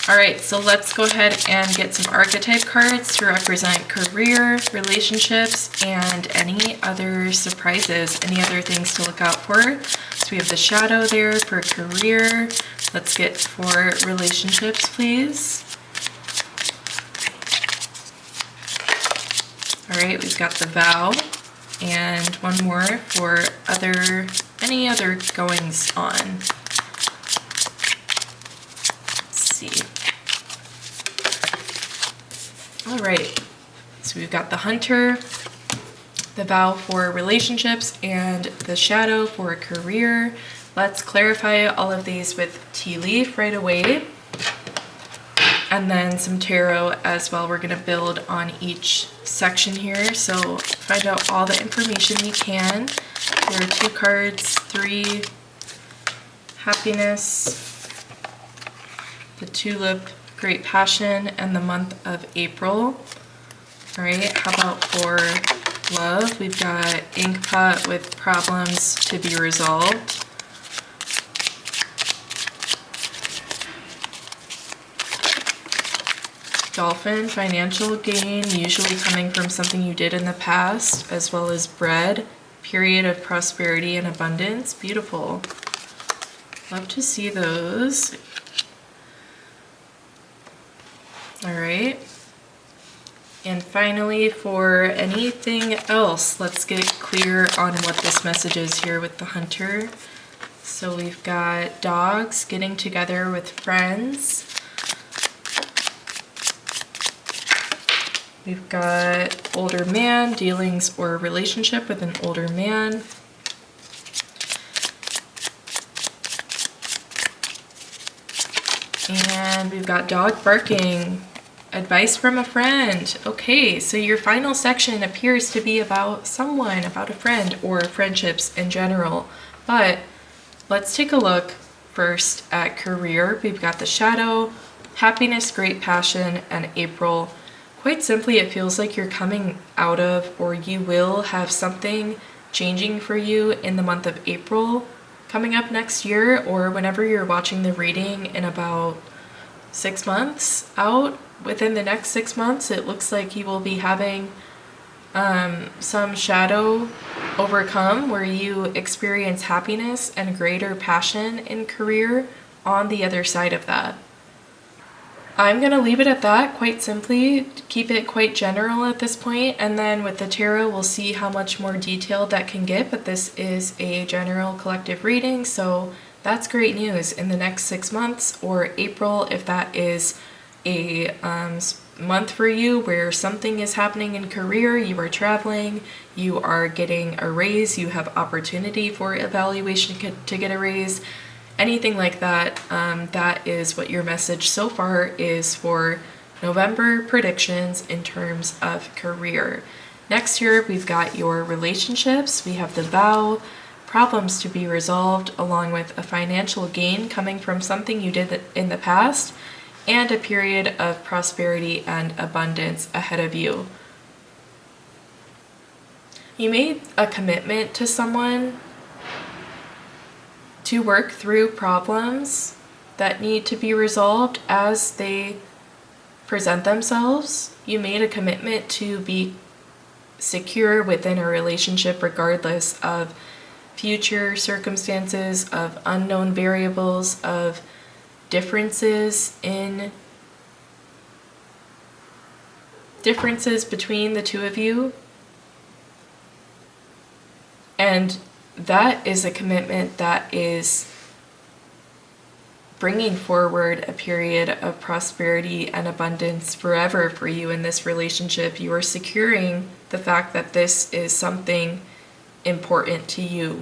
All right, so let's go ahead and get some archetype cards to represent career, relationships, and any other surprises, any other things to look out for. So we have the shadow there for career. Let's get for relationships, please. All right, we've got the vow, and one more for any other goings on. All right, so we've got the hunter, the vow for relationships, and the shadow for career. Let's clarify all of these with tea leaf right away, and then some tarot as well. We're going to build on each section here, so find out all the information we can. There are 2 cards, 3, happiness, the tulip, great passion, and the month of April. All right, how about for love? We've got inkpot with problems to be resolved. Dolphin, financial gain, usually coming from something you did in the past, as well as bread, period of prosperity and abundance. Beautiful. Love to see those. All right. And finally, for anything else, let's get clear on what this message is here with the hunter. So we've got dogs getting together with friends. We've got older man, dealings or relationship with an older man. And we've got dog barking. Advice from a friend. Okay, so your final section appears to be about someone, about a friend, or friendships in general. But let's take a look first at career. We've got the shadow, happiness, great passion, and April. Quite simply, it feels like you're coming out of, or you will have something changing for you in the month of April coming up next year, or whenever you're watching the reading in about 6 months out. Within the next 6 months, it looks like you will be having some shadow overcome where you experience happiness and greater passion in career on the other side of that. I'm going to leave it at that, quite simply, keep it quite general at this point, and then with the tarot we'll see how much more detailed that can get, but this is a general collective reading, so that's great news in the next 6 months, or April if that is a month for you where something is happening in career, you are traveling, you are getting a raise, you have opportunity for evaluation to get a raise, anything like that. That is what your message so far is for November predictions in terms of career. Next year we've got your relationships, we have the vow, problems to be resolved, along with a financial gain coming from something you did in the past, and a period of prosperity and abundance ahead of you. You made a commitment to someone to work through problems that need to be resolved as they present themselves. You made a commitment to be secure within a relationship regardless of future circumstances, of unknown variables, of differences between the two of you. And that is a commitment that is bringing forward a period of prosperity and abundance forever for you in this relationship. You are securing the fact that this is something important to you.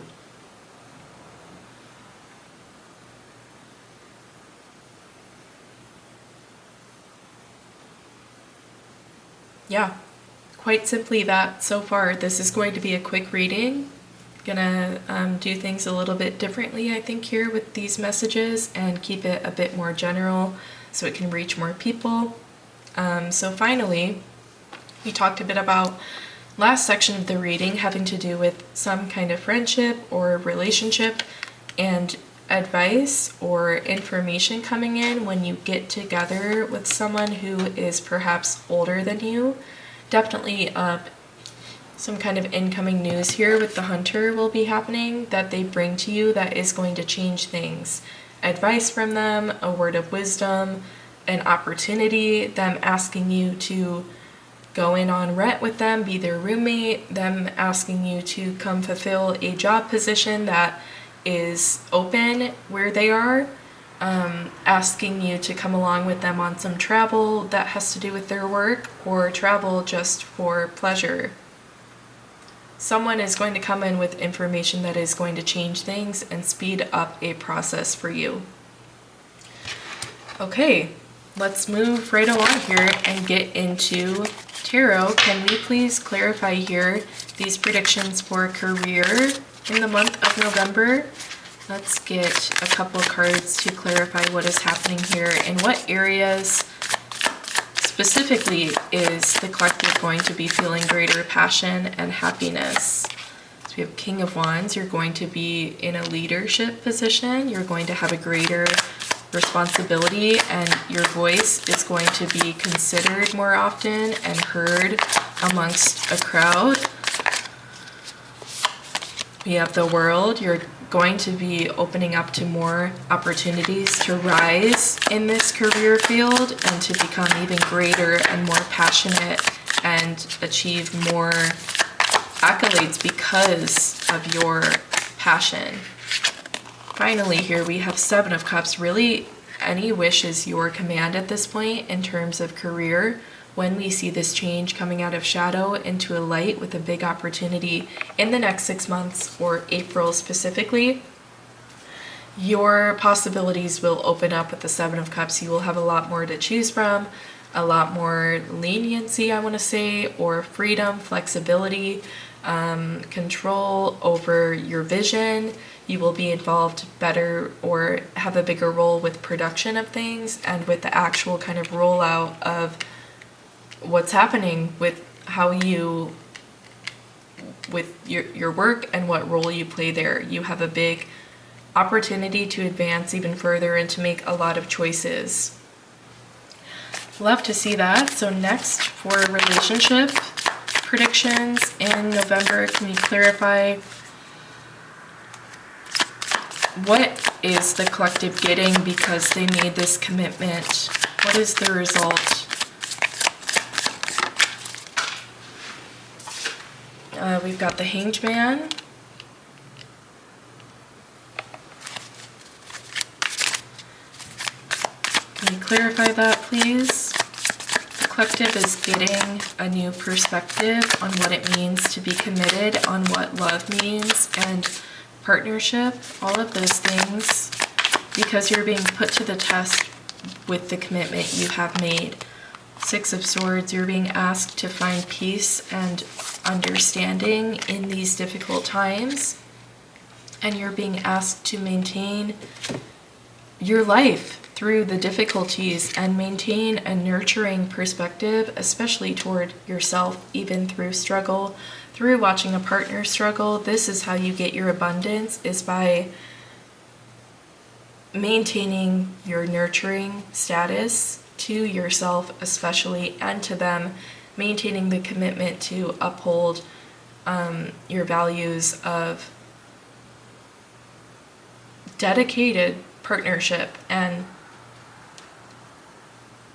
Yeah, quite simply that so far. This is going to be a quick reading. Gonna do things a little bit differently, I think, here with these messages and keep it a bit more general so it can reach more people. So finally, we talked a bit about last section of the reading having to do with some kind of friendship or relationship and advice or information coming in when you get together with someone who is perhaps older than you. Definitely some kind of incoming news here with the hunter will be happening that they bring to you that is going to change things. Advice from them, a word of wisdom, an opportunity, them asking you to go in on rent with them, be their roommate, them asking you to come fulfill a job position that is open where they are, asking you to come along with them on some travel that has to do with their work or travel just for pleasure. Someone is going to come in with information that is going to change things and speed up a process for you. Okay, let's move right along here and get into tarot. Can we please clarify here these predictions for career in the month of November? Let's get a couple cards to clarify what is happening here. In what areas specifically is the collective going to be feeling greater passion and happiness? So we have King of Wands. You're going to be in a leadership position. You're going to have a greater responsibility and your voice is going to be considered more often and heard amongst a crowd. We have the World. You're going to be opening up to more opportunities to rise in this career field and to become even greater and more passionate and achieve more accolades because of your passion. Finally, here we have Seven of Cups. Really, any wish is your command at this point in terms of career. When we see this change coming out of shadow into a light with a big opportunity in the next 6 months or April specifically, your possibilities will open up with the Seven of Cups. You will have a lot more to choose from, a lot more leniency, I want to say, or freedom, flexibility, control over your vision. You will be involved better or have a bigger role with production of things and with the actual kind of rollout of what's happening with how you, with your work and what role you play there. You have a big opportunity to advance even further and to make a lot of choices. Love to see that. So next, for relationship predictions in November, can you clarify what is the collective getting because they made this commitment? What is the result? We've got the Hanged Man. Can you clarify that, please? The collective is getting a new perspective on what it means to be committed, on what love means, and partnership, all of those things, because you're being put to the test with the commitment you have made. Six of Swords, you're being asked to find peace and understanding in these difficult times, and you're being asked to maintain your life through the difficulties and maintain a nurturing perspective, especially toward yourself, even through struggle, through watching a partner struggle. This is how you get your abundance, is by maintaining your nurturing status to yourself especially, and to them, maintaining the commitment to uphold your values of dedicated partnership and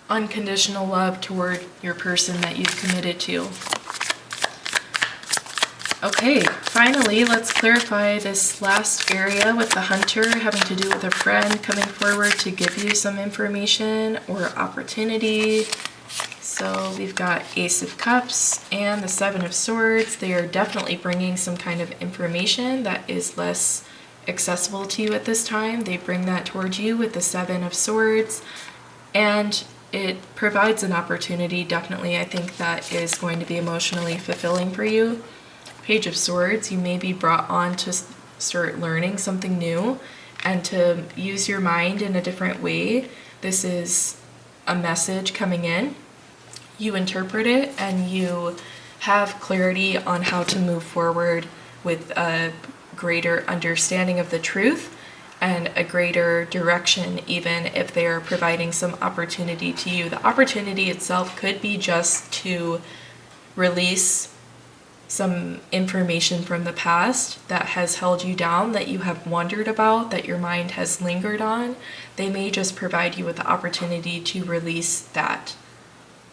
unconditional love toward your person that you've committed to. Okay, finally, let's clarify this last area with the Hunter having to do with a friend coming forward to give you some information or opportunity. So we've got Ace of Cups and the Seven of Swords. They are definitely bringing some kind of information that is less accessible to you at this time. They bring that towards you with the Seven of Swords, and it provides an opportunity, definitely, I think, that is going to be emotionally fulfilling for you. Page of Swords, you may be brought on to start learning something new and to use your mind in a different way. This is a message coming in. you interpret it and you have clarity on how to move forward with a greater understanding of the truth and a greater direction, even if they are providing some opportunity to you. The opportunity itself could be just to release some information from the past that has held you down, that you have wondered about, that your mind has lingered on. They may just provide you with the opportunity to release that.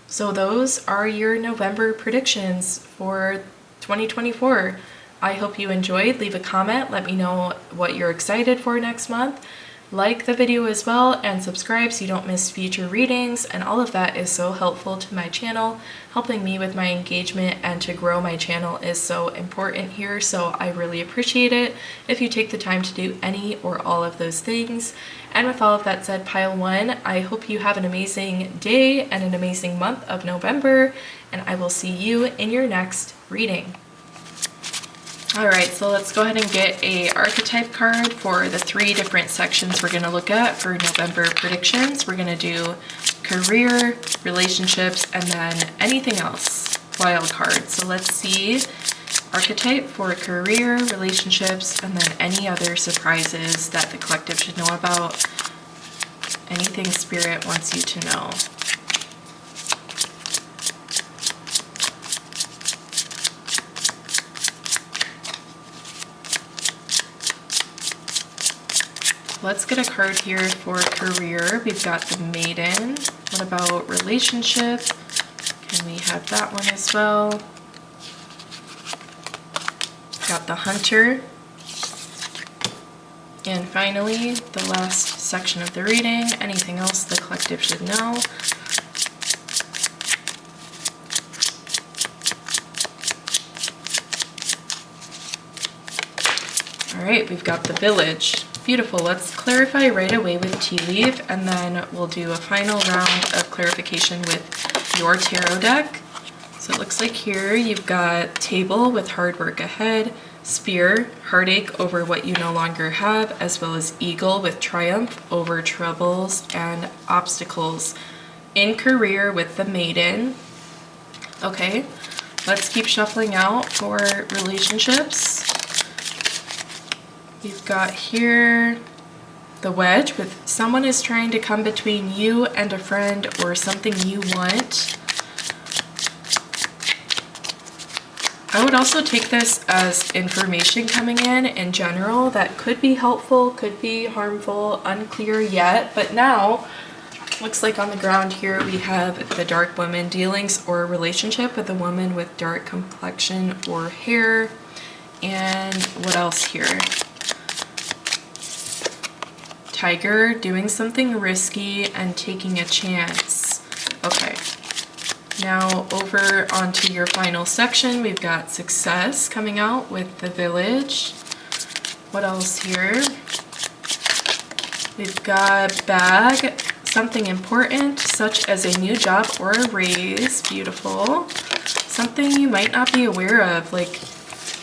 So those are your November predictions for 2024. I hope you enjoyed. Leave a comment. Let me know what you're excited for next month. Like the video as well and subscribe so you don't miss future readings, and all of that is so helpful to my channel. Helping me with my engagement and to grow my channel is so important here, so I really appreciate it if you take the time to do any or all of those things. And with all of that said, pile one, I hope you have an amazing day and an amazing month of November, and I will see you in your next reading. Alright, so let's go ahead and get a archetype card for the 3 different sections we're going to look at for November predictions. We're going to do career, relationships, and then anything else, wild card. So let's see archetype for career, relationships, and then any other surprises that the collective should know about. Anything Spirit wants you to know. Let's get a card here for career. We've got the Maiden. What about relationship? Can we have that one as well? Got the Hunter. And finally, the last section of the reading. Anything else the collective should know? All right, we've got the Village. Beautiful. Let's clarify right away with Tea Leaf, and then we'll do a final round of clarification with your tarot deck. So it looks like here you've got Table with hard work ahead, Spear, heartache over what you no longer have, as well as Eagle with triumph over troubles and obstacles. In career with the Maiden. Okay, let's keep shuffling out for relationships. You've got here the Wedge with someone is trying to come between you and a friend or something you want. I would also take this as information coming in general that could be helpful, could be harmful, unclear yet, but now looks like on the ground here we have the Dark Woman dealings or relationship with a woman with dark complexion or hair. And what else here? Tiger, doing something risky and taking a chance. Okay, now over onto your final section, we've got Success coming out with the Village. What else here? We've got Bag, something important such as a new job or a raise. Beautiful. Something you might not be aware of, like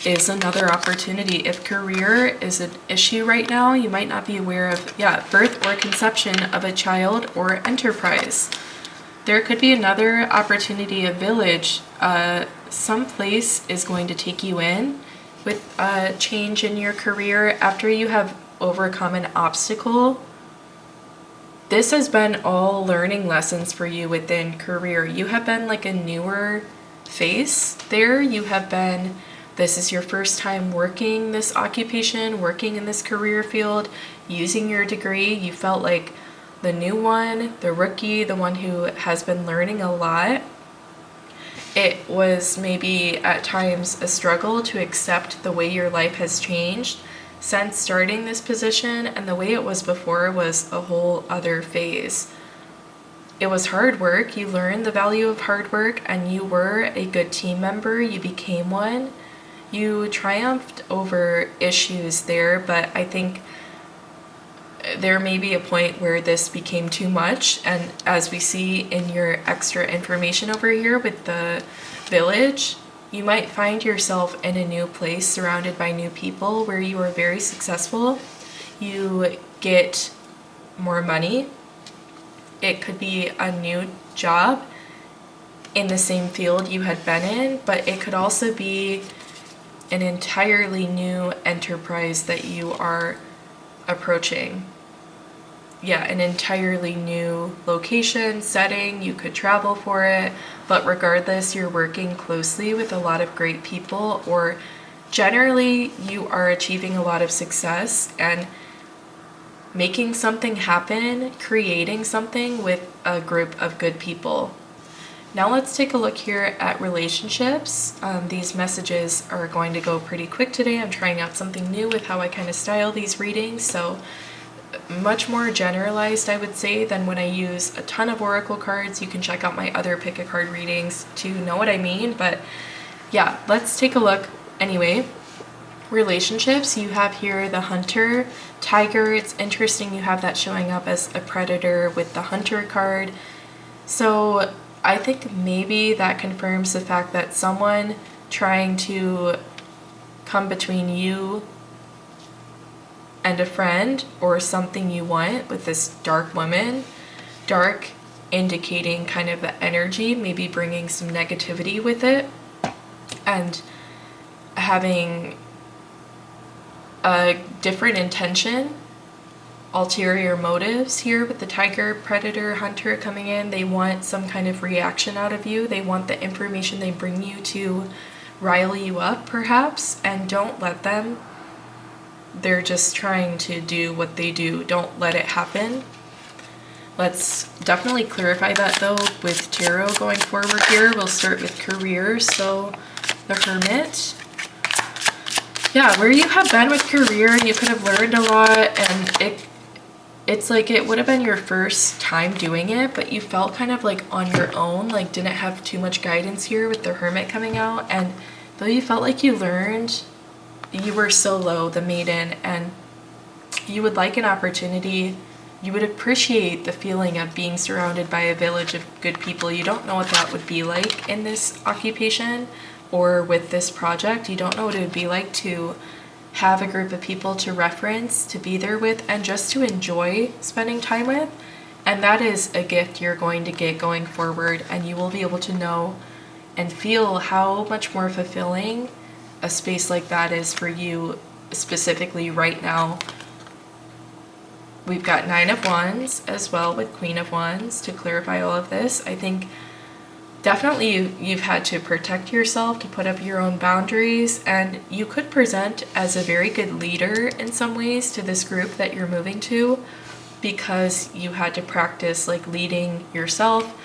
is another opportunity. If career is an issue right now, you might not be aware of, birth or conception of a child or enterprise. There could be another opportunity, a village. Some place is going to take you in with a change in your career after you have overcome an obstacle. This has been all learning lessons for you within career. You have been like a newer face there. You have been, this is your first time working this occupation, working in this career field, using your degree. You felt like the new one, the rookie, the one who has been learning a lot. It was maybe at times a struggle to accept the way your life has changed since starting this position, and the way it was before was a whole other phase. It was hard work. You learned the value of hard work, and you were a good team member. You became one. You triumphed over issues there, but I think there may be a point where this became too much, and as we see in your extra information over here with the village, you might find yourself in a new place surrounded by new people where you are very successful. You get more money. It could be a new job. in the same field you had been in, but it could also be an entirely new enterprise that you are approaching. Yeah, an entirely new location, setting, you could travel for it, but regardless, you're working closely with a lot of great people, or generally you are achieving a lot of success and making something happen, creating something with a group of good people. Now let's take a look here at relationships. These messages are going to go pretty quick today. I'm trying out something new with how I kind of style these readings, so much more generalized, I would say, than when I use a ton of oracle cards. You can check out my other pick a card readings to know what I mean, but yeah, let's take a look anyway. Relationships, you have here the hunter, tiger. It's interesting you have that showing up as a predator with the hunter card. So I think maybe that confirms the fact that someone trying to come between you and a friend or something you want with this dark woman. Dark indicating kind of the energy, maybe bringing some negativity with it, and having a different intention, ulterior motives here with the tiger, predator, hunter coming in. They want some kind of reaction out of you. They want the information they bring you to rile you up, perhaps, and don't let them. They're just trying to do what they do. Don't let it happen. Let's definitely clarify that though with tarot going forward here. We'll start with career. So the Hermit. Yeah, where you have been with career, you could have learned a lot, and it's like it would have been your first time doing it, but you felt kind of like on your own, like didn't have too much guidance here with the Hermit coming out. And though you felt like you learned, you were solo, the maiden, and you would like an opportunity. You would appreciate the feeling of being surrounded by a village of good people. You don't know what that would be like in this occupation or with this project. You don't know what it would be like to have a group of people to reference, to be there with, and just to enjoy spending time with. And that is a gift you're going to get going forward, and you will be able to know and feel how much more fulfilling a space like that is for you specifically right now. We've got Nine of Wands as well with Queen of Wands to clarify all of this. I think definitely you've had to protect yourself, to put up your own boundaries, and you could present as a very good leader in some ways to this group that you're moving to, because you had to practice like leading yourself,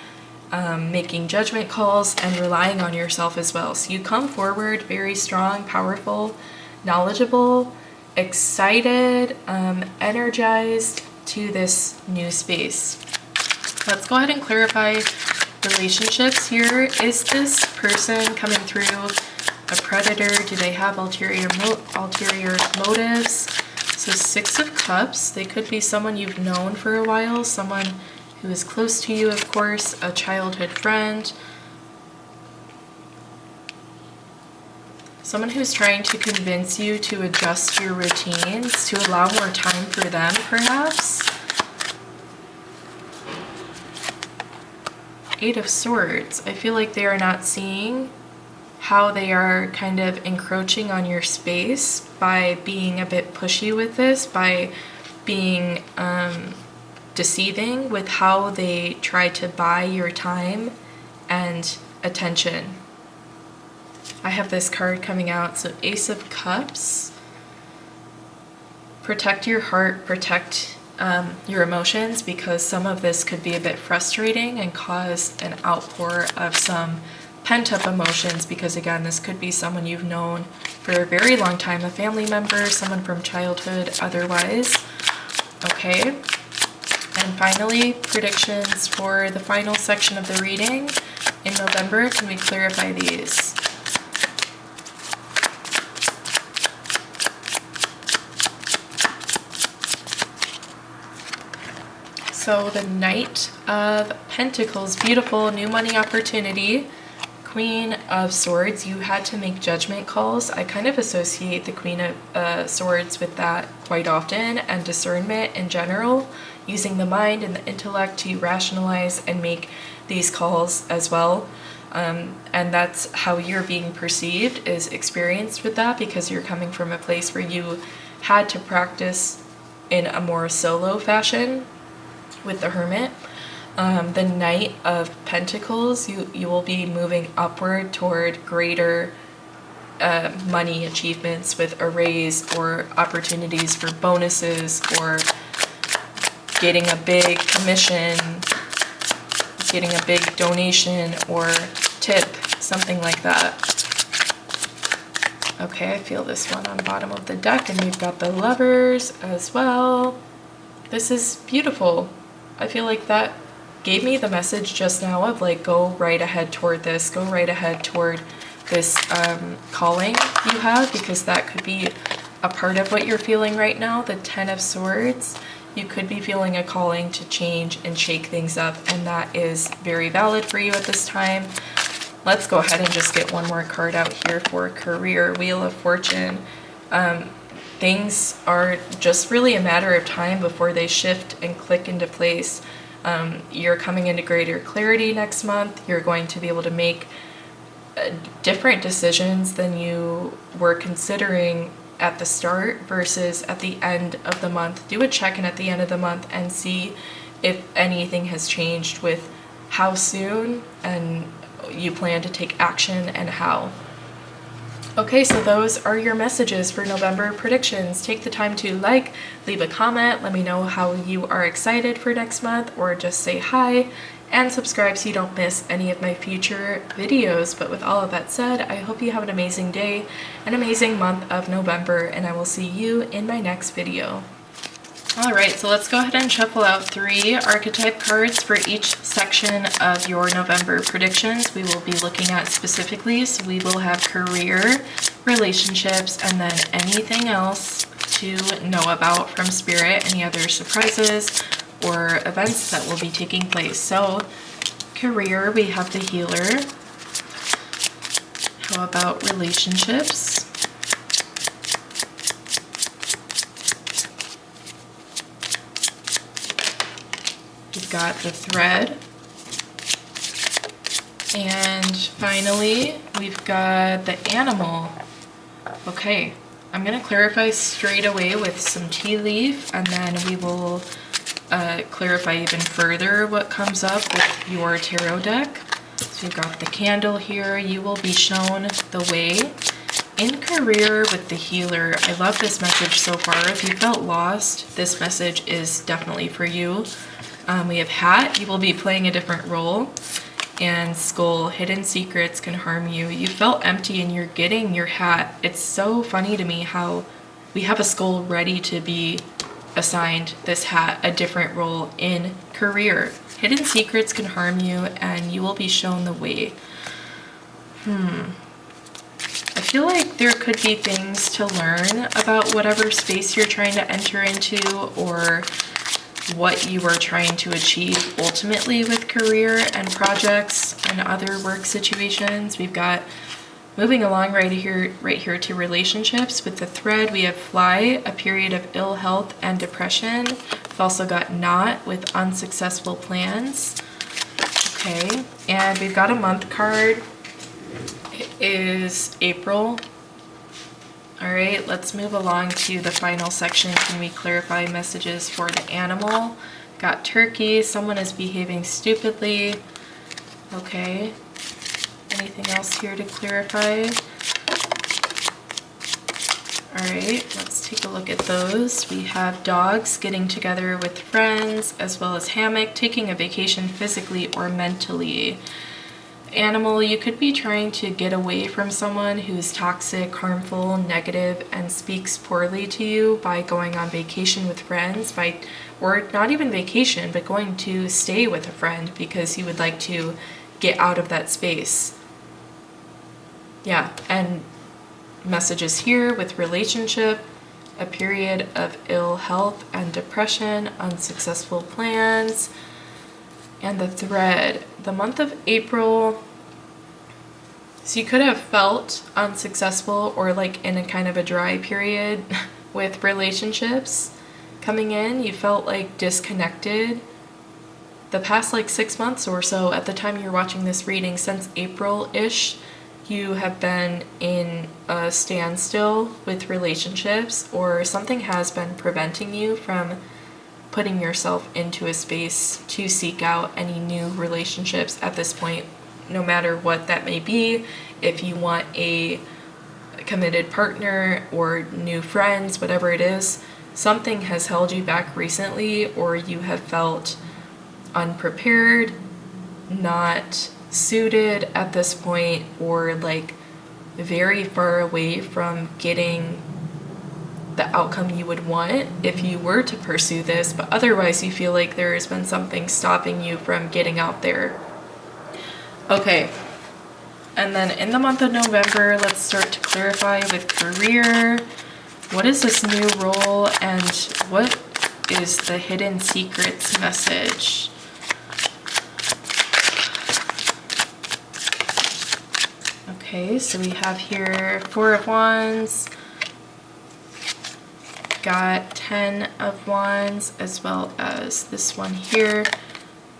making judgment calls, and relying on yourself as well. So you come forward very strong, powerful, knowledgeable, excited, energized to this new space. Let's go ahead and clarify relationships here. Is this person coming through a predator? Do they have ulterior motives? So Six of Cups, they could be someone you've known for a while, someone who is close to you, of course, a childhood friend, someone who's trying to convince you to adjust your routines, to allow more time for them, perhaps. Eight of Swords. I feel like they are not seeing how they are kind of encroaching on your space by being a bit pushy with this, by being deceiving with how they try to buy your time and attention. I have this card coming out, so Ace of Cups. Protect your heart, protect your emotions, because some of this could be a bit frustrating and cause an outpour of some pent-up emotions, because again, this could be someone you've known for a very long time, a family member, someone from childhood, otherwise. Okay. And finally, predictions for the final section of the reading in November. Can we clarify these? So the Knight of Pentacles, beautiful new money opportunity. Queen of Swords, you had to make judgment calls. I kind of associate the Queen of Swords with that quite often, and discernment in general, using the mind and the intellect to rationalize and make these calls as well. And that's how you're being perceived, is experienced with that, because you're coming from a place where you had to practice in a more solo fashion with the Hermit. The Knight of Pentacles, you will be moving upward toward greater money achievements with a raise or opportunities for bonuses or getting a big commission, getting a big donation or tip, something like that. Okay, I feel this one on bottom of the deck, and we've got the Lovers as well. This is beautiful. I feel like that gave me the message just now of like, go right ahead toward this, go right ahead toward this calling you have, because that could be a part of what you're feeling right now. The Ten of Swords, you could be feeling a calling to change and shake things up, and that is very valid for you at this time. Let's go ahead and just get one more card out here for career. Wheel of Fortune. Things are just really a matter of time before they shift and click into place. You're coming into greater clarity next month. You're going to be able to make different decisions than you were considering at the start versus at the end of the month. Do a check-in at the end of the month and see if anything has changed with how soon and you plan to take action and how. Okay, so those are your messages for November predictions. Take the time to like, leave a comment, let me know how you are excited for next month, or just say hi, and subscribe so you don't miss any of my future videos. But with all of that said, I hope you have an amazing day, an amazing month of November, and I will see you in my next video. Alright, so let's go ahead and shuffle out 3 archetype cards for each section of your November predictions we will be looking at specifically. So we will have career, relationships, and then anything else to know about from Spirit, any other surprises or events that will be taking place. So career, we have the Healer. How about relationships? We've got the Thread. And finally, we've got the Animal. Okay, I'm going to clarify straight away with some tea leaf, and then we will clarify even further what comes up with your tarot deck. So you've got the Candle here. You will be shown the way. In career with the Healer, I love this message so far. If you felt lost, this message is definitely for you. We have Hat, you will be playing a different role, and Skull, hidden secrets can harm you. You felt empty and you're getting your hat. It's so funny to me how we have a skull ready to be assigned this hat, a different role in career. Hidden secrets can harm you and you will be shown the way. I feel like there could be things to learn about whatever space you're trying to enter into, or what you are trying to achieve ultimately with career and projects and other work situations. We've got moving along right here to relationships. With the Thread, we have Fly, a period of ill health and depression. We've also got Knot with unsuccessful plans. Okay, and we've got a month card. It is April. All right, let's move along to the final section. Can we clarify messages for the Animal? Got Turkey, someone is behaving stupidly. Okay, anything else here to clarify? All right, let's take a look at those. We have Dogs, getting together with friends, as well as Hammock, taking a vacation physically or mentally. Animal, you could be trying to get away from someone who's toxic, harmful, negative, and speaks poorly to you by going on vacation with friends, or not even vacation, but going to stay with a friend because you would like to get out of that space. Yeah, and messages here with relationship, a period of ill health and depression, unsuccessful plans, and the Thread. The month of April, so you could have felt unsuccessful or like in a kind of a dry period with relationships coming in. You felt like disconnected the past like 6 months or so at the time you're watching this reading, since April-ish, you have been in a standstill with relationships, or something has been preventing you from putting yourself into a space to seek out any new relationships at this point, no matter what that may be. If you want a committed partner or new friends, whatever it is, something has held you back recently, or you have felt unprepared, not suited at this point, or like very far away from getting the outcome you would want if you were to pursue this, but otherwise you feel like there has been something stopping you from getting out there. Okay, and then in the month of November, let's start to clarify with career. What is this new role, and what is the hidden secrets message? Okay, so we have here 4 of Wands, got 10 of Wands, as well as this one here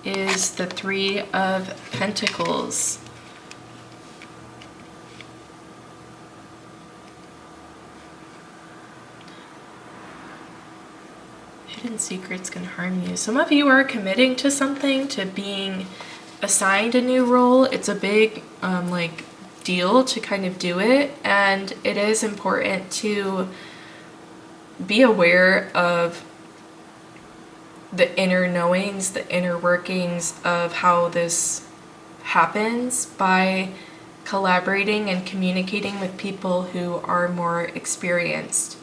is the 3 of Pentacles. Hidden secrets can harm you. Some of you are committing to something, to being assigned a new role. It's a big like deal to kind of do it, and it is important to be aware of the inner knowings, the inner workings of how this happens by collaborating and communicating with people who are more experienced.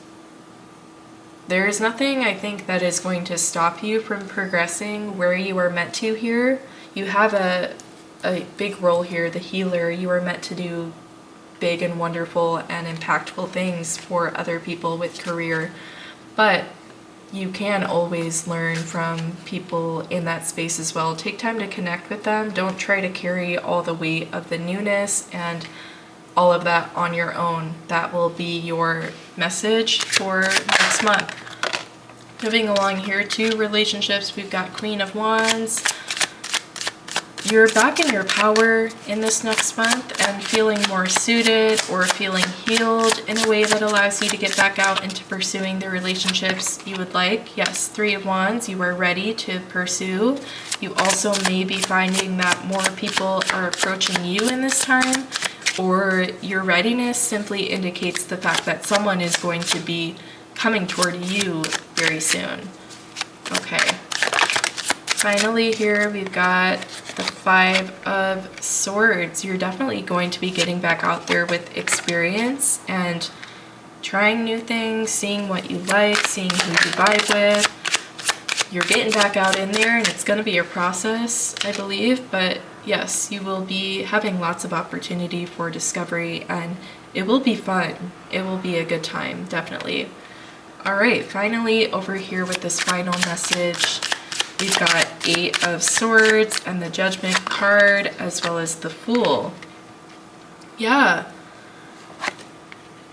There is nothing, I think, that is going to stop you from progressing where you are meant to here. You have a big role here, the healer. You are meant to do big and wonderful and impactful things for other people with career, but you can always learn from people in that space as well. Take time to connect with them. Don't try to carry all the weight of the newness and all of that on your own. That will be your message for next month. Moving along here to relationships, we've got Queen of Wands. You're back in your power in this next month and feeling more suited or feeling healed in a way that allows you to get back out into pursuing the relationships you would like. Yes, 3 of Wands, you are ready to pursue. You also may be finding that more people are approaching you in this time, or your readiness simply indicates the fact that someone is going to be coming toward you very soon. Okay. Finally here we've got the 5 of Swords. You're definitely going to be getting back out there with experience and trying new things, seeing what you like, seeing who you vibe with. You're getting back out in there, and it's going to be a process, I believe, but yes, you will be having lots of opportunity for discovery, and it will be fun. It will be a good time, definitely. All right, finally over here with this final message, we've got 8 of Swords and the Judgment card, as well as the Fool. Yeah.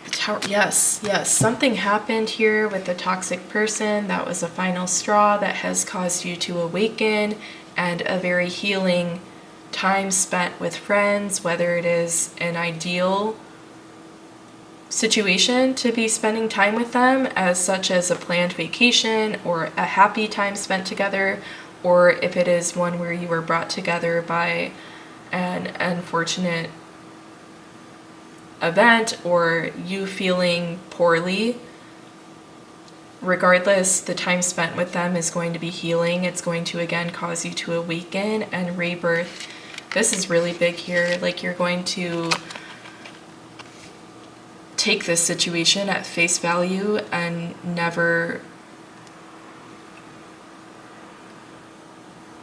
The Tower. Yes, something happened here with the toxic person. That was a final straw that has caused you to awaken, and a very healing time spent with friends, whether it is an ideal situation to be spending time with them, as such as a planned vacation or a happy time spent together, or if it is one where you were brought together by an unfortunate event or you feeling poorly. Regardless, the time spent with them is going to be healing. It's going to again cause you to awaken and rebirth. This is really big here. Like, you're going to take this situation at face value and never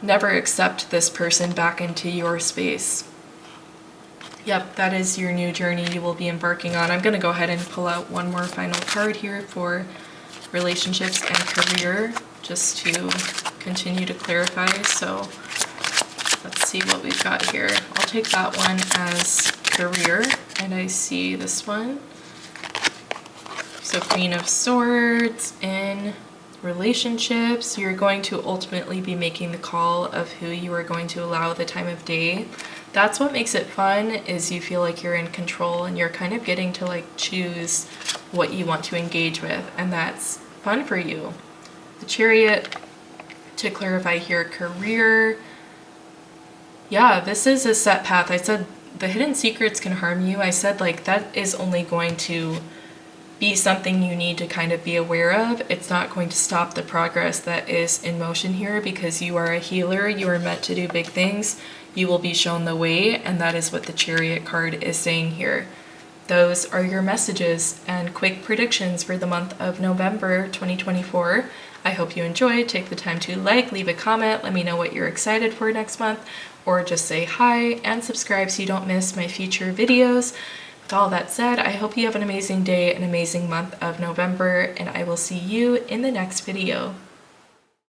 accept this person back into your space. Yep, that is your new journey you will be embarking on. I'm going to go ahead and pull out one more final card here for relationships and career, just to continue to clarify. So let's see what we've got here. I'll take that one as career, and I see this one. So Queen of Swords in relationships. You're going to ultimately be making the call of who you are going to allow the time of day. That's what makes it fun, is you feel like you're in control and you're kind of getting to like choose what you want to engage with, and that's fun for you. The Chariot, to clarify here, career. Yeah, this is a set path. I said the hidden secrets can harm you. I said like that is only going to be something you need to kind of be aware of. It's not going to stop the progress that is in motion here, because you are a healer. You are meant to do big things. You will be shown the way, and that is what the Chariot card is saying here. Those are your messages and quick predictions for the month of November 2024. I hope you enjoyed. Take the time to like, leave a comment, let me know what you're excited for next month, or just say hi and subscribe so you don't miss my future videos. With all that said, I hope you have an amazing day, an amazing month of November, and I will see you in the next video.